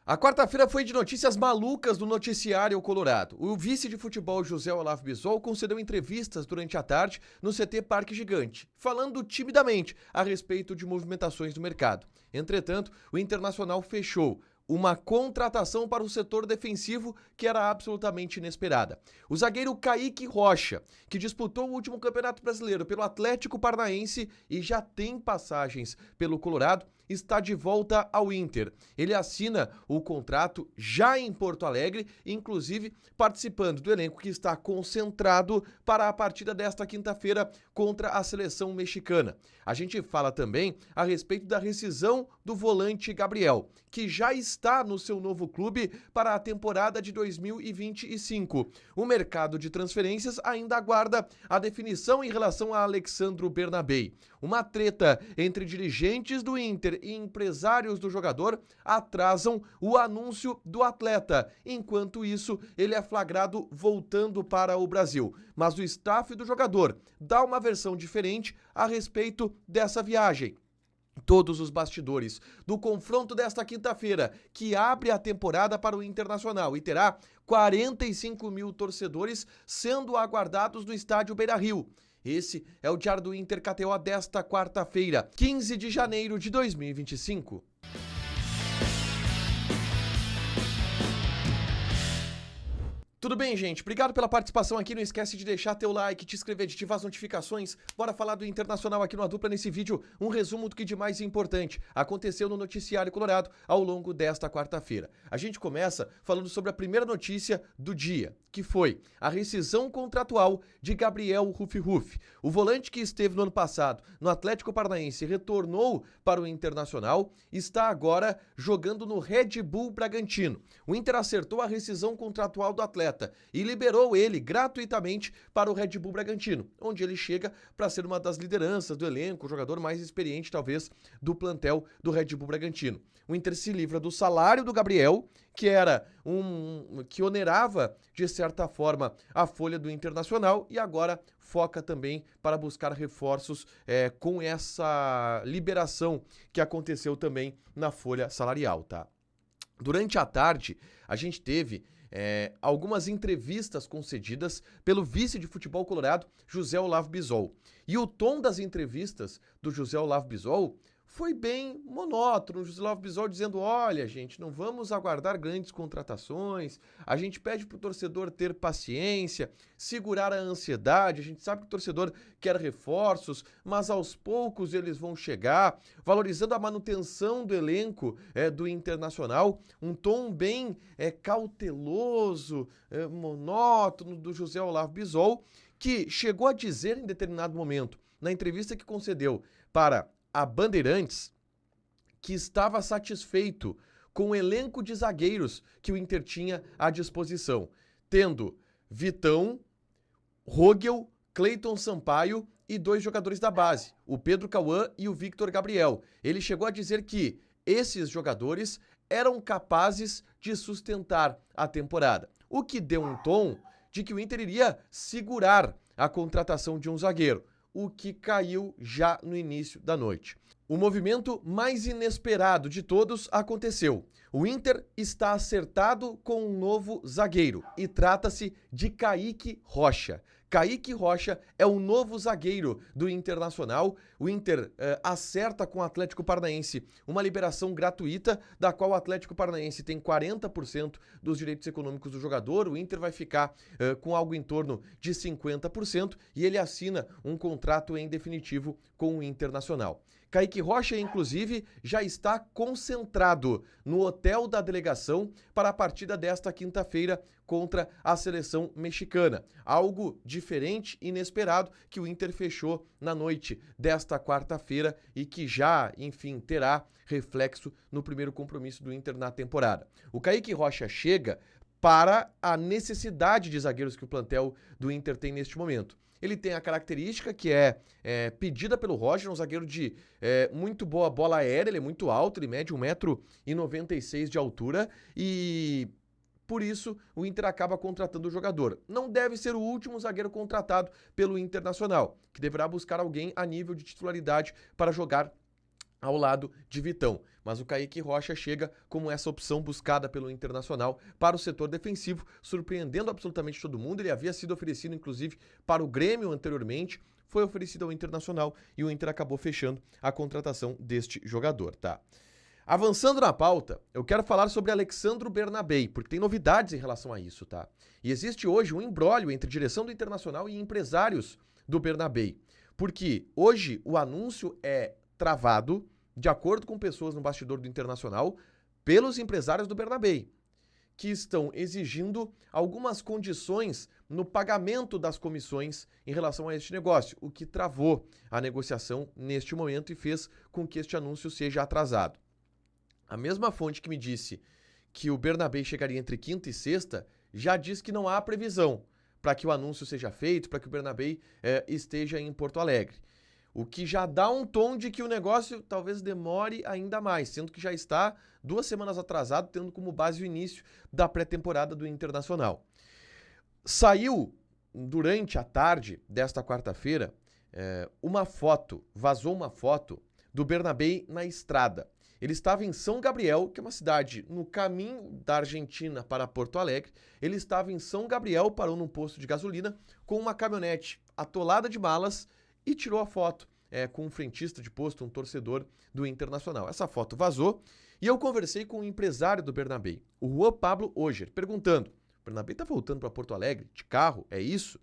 A quarta-feira foi de notícias malucas do noticiário colorado. O vice de futebol José Olavo Bisol concedeu entrevistas durante a tarde no CT Parque Gigante, falando timidamente a respeito de movimentações do mercado. Entretanto, o Internacional fechou uma contratação para o setor defensivo que era absolutamente inesperada. O zagueiro Kaique Rocha, que disputou o último Campeonato Brasileiro pelo Atlético Paranaense e já tem passagens pelo Colorado, está de volta ao Inter. Ele assina o contrato já em Porto Alegre, inclusive participando do elenco que está concentrado para a partida desta quinta-feira contra a seleção mexicana. A gente fala também a respeito da rescisão do volante Gabriel, que já está no seu novo clube para a temporada de 2025. O mercado de transferências ainda aguarda a definição em relação a Alexandro Bernabei. Uma treta entre dirigentes do Inter e empresários do jogador atrasam o anúncio do atleta. Enquanto isso, ele é flagrado voltando para o Brasil. Mas o staff do jogador dá uma versão diferente a respeito dessa viagem. Todos os bastidores do confronto desta quinta-feira, que abre a temporada para o Internacional e terá 45 mil torcedores sendo aguardados no estádio Beira-Rio. Esse é o Diário do Inter KTO desta quarta-feira, 15 de janeiro de 2025. Tudo bem, gente? Obrigado pela participação aqui. Não esquece de deixar teu like, te inscrever, de ativar as notificações. Bora falar do Internacional aqui no A Dupla nesse vídeo. Um resumo do que de mais importante aconteceu no noticiário colorado ao longo desta quarta-feira. A gente começa falando sobre a primeira notícia do dia, que foi a rescisão contratual de Gabriel Ruf. O volante que esteve no ano passado no Atlético Paranaense e retornou para o Internacional, está agora jogando no Red Bull Bragantino. O Inter acertou a rescisão contratual do atleta e liberou ele gratuitamente para o Red Bull Bragantino, onde ele chega para ser uma das lideranças do elenco, o jogador mais experiente talvez do plantel do Red Bull Bragantino. O Inter se livra do salário do Gabriel, que era que onerava de certa forma a folha do Internacional, e agora foca também para buscar reforços com essa liberação que aconteceu também na folha salarial, tá? Durante a tarde, a gente teve algumas entrevistas concedidas pelo vice de futebol colorado, José Olavo Bisol. E o tom das entrevistas do José Olavo Bisol foi bem monótono. O José Olavo Bisol dizendo: olha, gente, não vamos aguardar grandes contratações, a gente pede para o torcedor ter paciência, segurar a ansiedade, a gente sabe que o torcedor quer reforços, mas aos poucos eles vão chegar, valorizando a manutenção do elenco do Internacional, um tom bem cauteloso, monótono do José Olavo Bisol, que chegou a dizer em determinado momento, na entrevista que concedeu para a Bandeirantes, que estava satisfeito com o elenco de zagueiros que o Inter tinha à disposição, tendo Vitão, Rogel, Cleiton Sampaio e 2 jogadores da base, o Pedro Cauã e o Victor Gabriel. Ele chegou a dizer que esses jogadores eram capazes de sustentar a temporada, o que deu um tom de que o Inter iria segurar a contratação de um zagueiro, o que caiu já no início da noite. O movimento mais inesperado de todos aconteceu. O Inter está acertado com um novo zagueiro e trata-se de Kaique Rocha. Kaique Rocha é o novo zagueiro do Internacional. O Inter acerta com o Atlético Paranaense uma liberação gratuita, da qual o Atlético Paranaense tem 40% dos direitos econômicos do jogador. O Inter vai ficar com algo em torno de 50% e ele assina um contrato em definitivo com o Internacional. Kaique Rocha, inclusive, já está concentrado no hotel da delegação para a partida desta quinta-feira contra a seleção mexicana. Algo diferente e inesperado que o Inter fechou na noite desta quarta-feira e que já, enfim, terá reflexo no primeiro compromisso do Inter na temporada. O Kaique Rocha chega para a necessidade de zagueiros que o plantel do Inter tem neste momento. Ele tem a característica que é pedida pelo Roger, um zagueiro de muito boa bola aérea, ele é muito alto, ele mede 1,96 m de altura e por isso o Inter acaba contratando o jogador. Não deve ser o último zagueiro contratado pelo Internacional, que deverá buscar alguém a nível de titularidade para jogar ao lado de Vitão. Mas o Kaique Rocha chega como essa opção buscada pelo Internacional para o setor defensivo, surpreendendo absolutamente todo mundo. Ele havia sido oferecido, inclusive, para o Grêmio anteriormente, foi oferecido ao Internacional e o Inter acabou fechando a contratação deste jogador, tá? Avançando na pauta, eu quero falar sobre Alexandro Bernabei, porque tem novidades em relação a isso, tá? E existe hoje um imbróglio entre direção do Internacional e empresários do Bernabei, porque hoje o anúncio é travado, de acordo com pessoas no bastidor do Internacional, pelos empresários do Bernabei, que estão exigindo algumas condições no pagamento das comissões em relação a este negócio, o que travou a negociação neste momento e fez com que este anúncio seja atrasado. A mesma fonte que me disse que o Bernabei chegaria entre quinta e sexta já diz que não há previsão para que o anúncio seja feito, para que o Bernabei esteja em Porto Alegre. O que já dá um tom de que o negócio talvez demore ainda mais, sendo que já está 2 semanas atrasado, tendo como base o início da pré-temporada do Internacional. Saiu, durante a tarde desta quarta-feira, vazou uma foto do Bernabei na estrada. Ele estava em São Gabriel, que é uma cidade no caminho da Argentina para Porto Alegre. Ele estava em São Gabriel, parou num posto de gasolina com uma caminhonete atolada de malas e tirou a foto com um frentista de posto, um torcedor do Internacional. Essa foto vazou e eu conversei com o empresário do Bernabei, o Juan Pablo Oger, perguntando: o Bernabei está voltando para Porto Alegre de carro? É isso?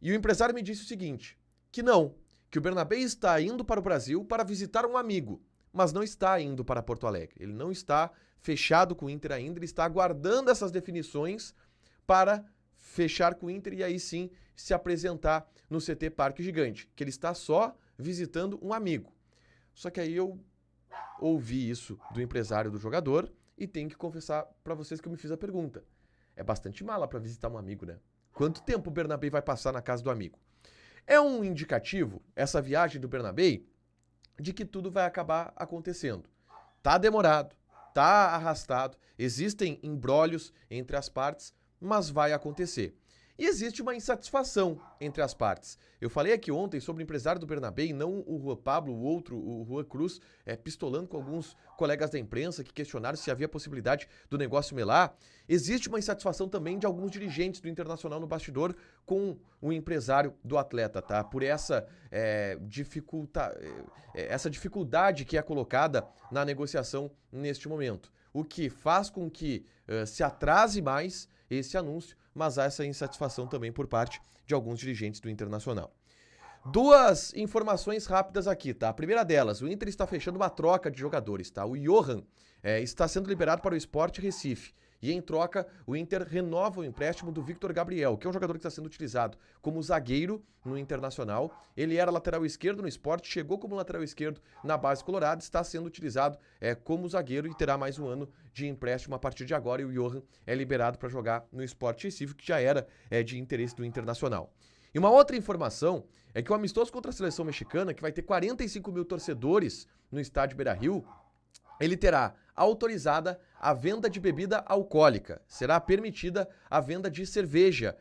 E o empresário me disse o seguinte, que não, que o Bernabei está indo para o Brasil para visitar um amigo, mas não está indo para Porto Alegre. Ele não está fechado com o Inter ainda, ele está aguardando essas definições para fechar com o Inter e aí sim se apresentar no CT Parque Gigante, que ele está só visitando um amigo. Só que aí eu ouvi isso do empresário do jogador e tenho que confessar para vocês que eu me fiz a pergunta. É bastante mala para visitar um amigo, né? Quanto tempo o Bernabei vai passar na casa do amigo? É um indicativo, essa viagem do Bernabei, de que tudo vai acabar acontecendo. Tá demorado, tá arrastado, existem imbróglios entre as partes, mas vai acontecer. E existe uma insatisfação entre as partes. Eu falei aqui ontem sobre o empresário do Bernabei, não o Juan Pablo, o outro, o Juan Cruz, pistolando com alguns colegas da imprensa que questionaram se havia possibilidade do negócio melar. Existe uma insatisfação também de alguns dirigentes do Internacional no bastidor com o empresário do atleta, tá? Por essa dificuldade que é colocada na negociação neste momento. O que faz com que se atrase mais esse anúncio, mas há essa insatisfação também por parte de alguns dirigentes do Internacional. 2 informações rápidas aqui, tá? A primeira delas, o Inter está fechando uma troca de jogadores, tá? O Johan está sendo liberado para o Sport Recife. E em troca, o Inter renova o empréstimo do Victor Gabriel, que é um jogador que está sendo utilizado como zagueiro no Internacional. Ele era lateral esquerdo no Sport, chegou como lateral esquerdo na base colorada, está sendo utilizado como zagueiro e terá mais um ano de empréstimo a partir de agora. E o Johan é liberado para jogar no Sport Recife, que já era de interesse do Internacional. E uma outra informação é que o amistoso contra a seleção mexicana, que vai ter 45 mil torcedores no estádio Beira-Rio, ele terá autorizada a venda de bebida alcoólica. Será permitida a venda de cerveja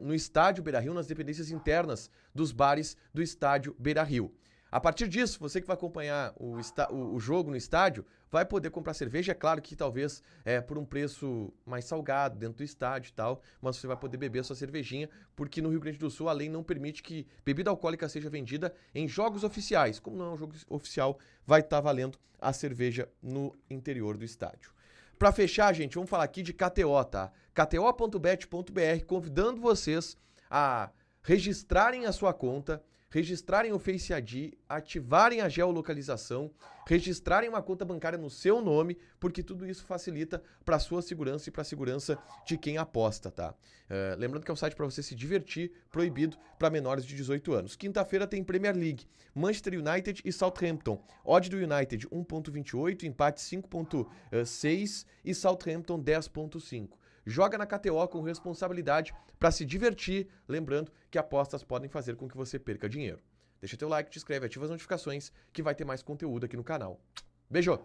no estádio Beira-Rio, nas dependências internas dos bares do estádio Beira-Rio. A partir disso, você que vai acompanhar o jogo no estádio, vai poder comprar cerveja, é claro que talvez por um preço mais salgado dentro do estádio e tal, mas você vai poder beber a sua cervejinha, porque no Rio Grande do Sul a lei não permite que bebida alcoólica seja vendida em jogos oficiais. Como não é um jogo oficial, vai estar valendo a cerveja no interior do estádio. Para fechar, gente, vamos falar aqui de KTO, tá? KTO.bet.br, convidando vocês a registrarem a sua conta, registrarem o Face ID, ativarem a geolocalização, registrarem uma conta bancária no seu nome, porque tudo isso facilita para a sua segurança e para a segurança de quem aposta, tá? Lembrando que é um site para você se divertir, proibido para menores de 18 anos. Quinta-feira tem Premier League, Manchester United e Southampton. Odd do United 1.28, empate 5.6 e Southampton 10.5. Joga na KTO com responsabilidade para se divertir, lembrando que apostas podem fazer com que você perca dinheiro. Deixa teu like, te inscreve, ativa as notificações que vai ter mais conteúdo aqui no canal. Beijo!